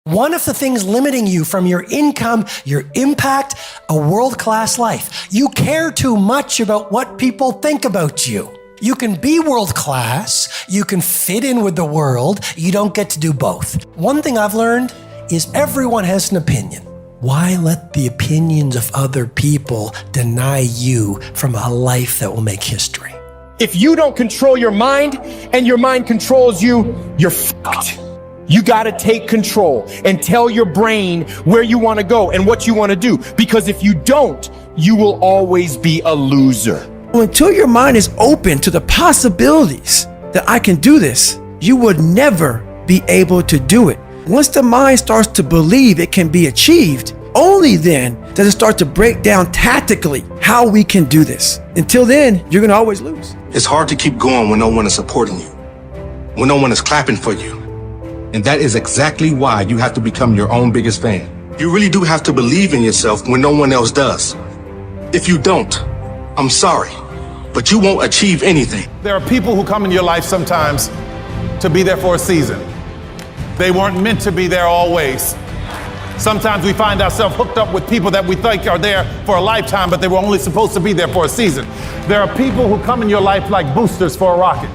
One of the things limiting you from your income, your impact, a world-class life. You care too much about what people think about you. You can be world-class, you can fit in with the world, you don't get to do both. One thing I've learned is everyone has an opinion. Why let the opinions of other people deny you from a life that will make history? If you don't control your mind and your mind controls you, you're fucked. You got to take control and tell your brain where you want to go and what you want to do. Because if you don't, you will always be a loser. Until your mind is open to the possibilities that I can do this, you would never be able to do it. Once the mind starts to believe it can be achieved, only then does it start to break down tactically how we can do this. Until then, you're going to always lose. It's hard to keep going when no one is supporting you, when no one is clapping for you. And that is exactly why you have to become your own biggest fan. You really do have to believe in yourself when no one else does. If you don't, I'm sorry, but you won't achieve anything. There are people who come in your life sometimes to be there for a season. They weren't meant to be there always. Sometimes we find ourselves hooked up with people that we think are there for a lifetime, but they were only supposed to be there for a season. There are people who come in your life like boosters for a rocket.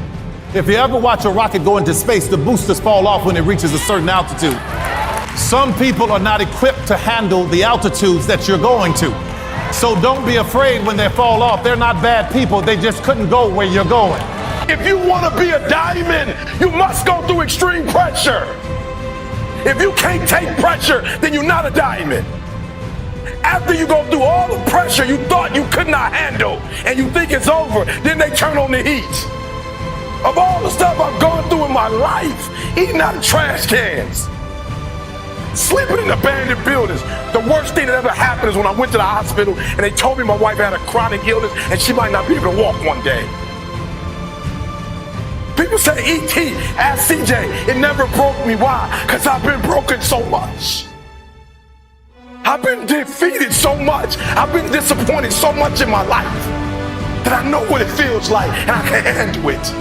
If you ever watch a rocket go into space, the boosters fall off when it reaches a certain altitude. Some people are not equipped to handle the altitudes that you're going to. So don't be afraid when they fall off. They're not bad people. They just couldn't go where you're going. If you want to be a diamond, you must go through extreme pressure. If you can't take pressure, then you're not a diamond. After you go through all the pressure you thought you could not handle and you think it's over, then they turn on the heat. Of all the stuff I've gone through in my life, eating out of trash cans, sleeping in abandoned buildings. The worst thing that ever happened is when I went to the hospital and they told me my wife had a chronic illness and she might not be able to walk one day. People say, E.T., ask CJ, it never broke me. Why? Because I've been broken so much. I've been defeated so much. I've been disappointed so much in my life that I know what it feels like and I can handle it.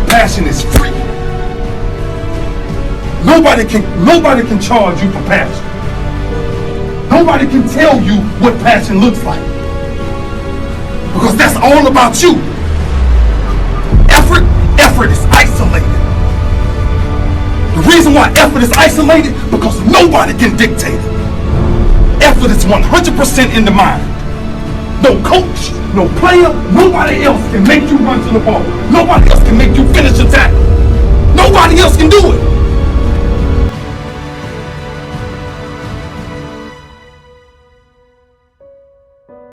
Passion is free. Nobody can charge you for passion. Nobody can tell you what passion looks like. Because that's all about you. Effort is isolated. The reason why effort is isolated, because nobody can dictate it. Effort is 100% in the mind. No coach, no player, nobody else can make you run to the ball. Nobody else can make you finish a tackle. Nobody else can do it.